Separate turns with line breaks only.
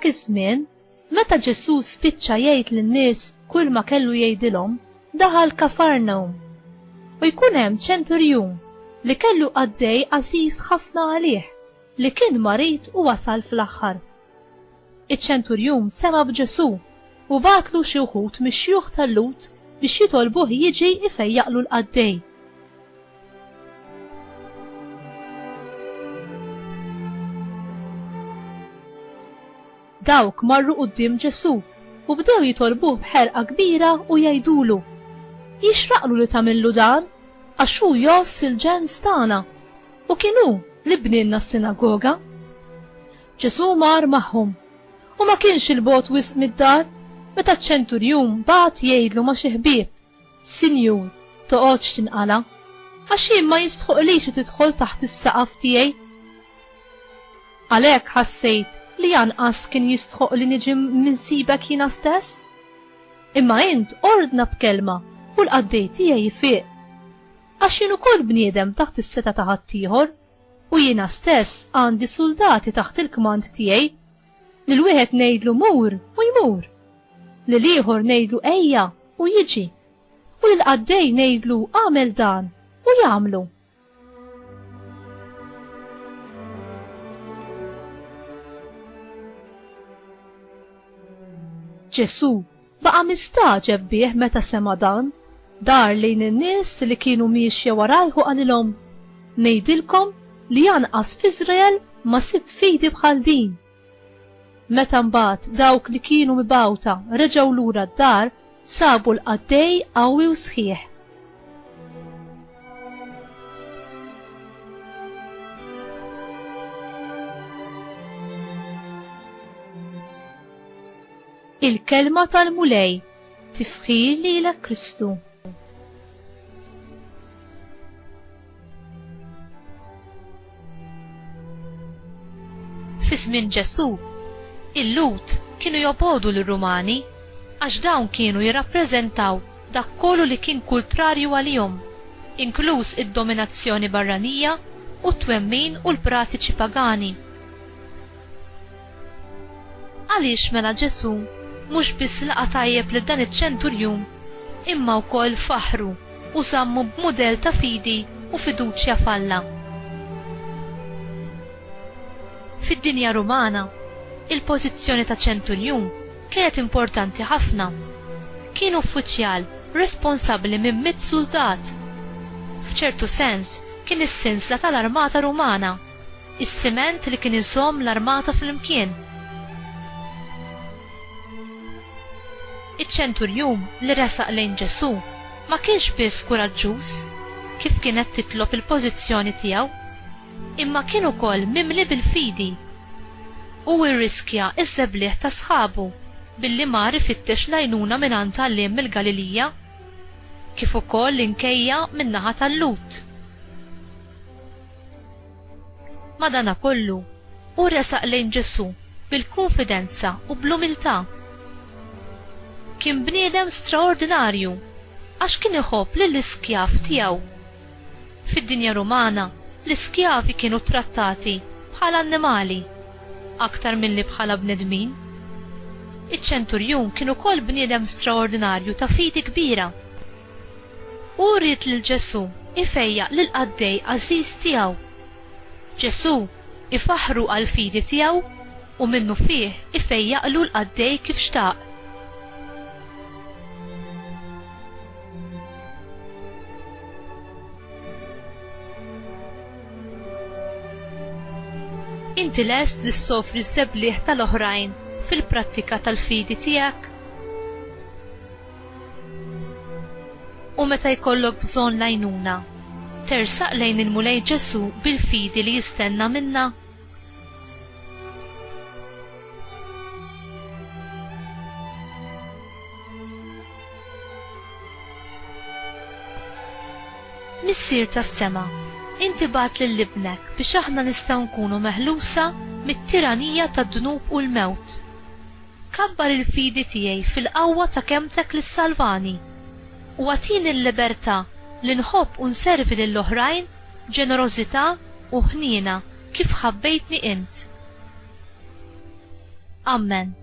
F'dak iż-żmien, meta Ġesu spiċċa jgħid lin-nies kull ma kellu jgħidilhom, daħal Kafarnawm. U jkun hemm ċenturjun li kellu għaddej għażiż ħafna għalih, li kien marit u wasal fl-aħħar. Iċ-ċenturjun sema b'Ġesu u bagħtlu xi wħud mix-xjugħ tal-Lut biex jitolbuh jiġi ifejjaqlu l-għaddej. Dawk marru quddiem Ġesu u bdew jitolbuh b'ħerqa kbira u jgħidulu: jixraqlu li tagħmillu dan għax hu joss il-ġens tagħna u kien hu li bnielna s-sinagoga. Ġesu mar magħhom u ma kienx il-bogħod wisq mid-dar meta ċ-ċenturjun bagħat jgħidlu ma' xi ħbieb: Sinjur, toqgħodx tinqala għax jien ma jistħoqlix li tidħol taħt is-saqaf tiegħi. Għalhekk ħassejt li anqas kien jistħoq li niġi minsibek jiena stess? Imma int ordna b'kelma u l-għaddej tiegħi jifieq. Għax jien ukoll bniedem taħt is-seta ta' ħaddieħor u jiena stess għandi soldati taħt il-kmand tiegħi. Lil wieħed ngħidlu mur u jmur, lil ieħor ngħidlu ejja u jiġi, u lil għaddej ngħidlu għamel dan u jagħmlu. Ġesu baqa' mistaġeb bih meta sema dan, dar lejn in-nies li kienu miexja warajh u qalilhom: ngħidilkom li anqas f'Iżrael ma sibt fidi bħal din. Meta mbagħad dawk li kienu mibgħuta reġgħu lura d-dar, sabu l-għaddej qawwi u sħiħ. Il-kelma tal-mulej tifħir lilek Kristu. Fi-żmien Ġesu, il-Lut kienu jobgħodu lir-Rumani għax dawn kienu jirrappreżentaw dak kollu li kien kultrarju għalihom, inkluż id-dominazzjoni barranija u t-twemmin u l-pratiċi pagani. Għaliex mela Ġesu mhux biss laqa tajjeb lil dan iċ-ċenturjun, imma wkoll faħru u żammu b'mudell ta' fidi u fiduċja falla. Fid-dinja Rumana, il-pożizzjoni ta' ċenturjun kienet importanti ħafna. Kien uffiċjal responsabbli minn 100 soldat. F'ċertu sens kien is-sinsla tal-Armata Rumana, is-siment li kien iżomm l-armata flimkien. Iċ-ċenturjun li resaq lejn Ġesu ma kienx biss kuraġġuż kif kienet titlob il-pożizzjoni tiegħu, imma kien ukoll mimli bil-fidi u rriskja iż-żeblieħ ta' sħabu billi mar ifittex l-għajnuna mingħand għalliem mill-Galilija kif ukoll inkejja min-naħa tal-Lut. Madankollu hu resaq lejn Ġesu bil-konfidenza u bl-umiltà. Kien bniedem straordinarju għax kien iħobb lill-iskjav tiegħu. Fid-dinja Rumana l-iskjavi kienu trattati bħala annimali aktar milli bħala bnedmin. Iċ-ċenturjun kien ukoll bniedem straordinarju ta' fidi kbira. U rrid lil Ġesu ifejjaq lil għaddej għażiż tiegħu. Ġesu ifaħru għal fidi tiegħu u minnu fih ifejjaqlu l-għaddej kif xtaq. Inti lest li ssofri z-żeblieħ tal-oħrajn fil-prattika tal-fidi tiegħek? U meta jkollok bżonn l-għajnuna, tersaq lejn il-mulej Ġesu bil-fidi li jistenna minna? Missier tas-sema, inti bat lil-libnek biex aħna nistgħu nkunu meħlusa mit-tiranija tad-dnub u l-mewt. Kabbar il-fidi tiegħi fil-qawwa ta' kemmtek lis-salvani u għatini l-libertà li nħobb u nservi lill-oħrajn ġenerożità u ħniena kif ħabbejtni int. Amen.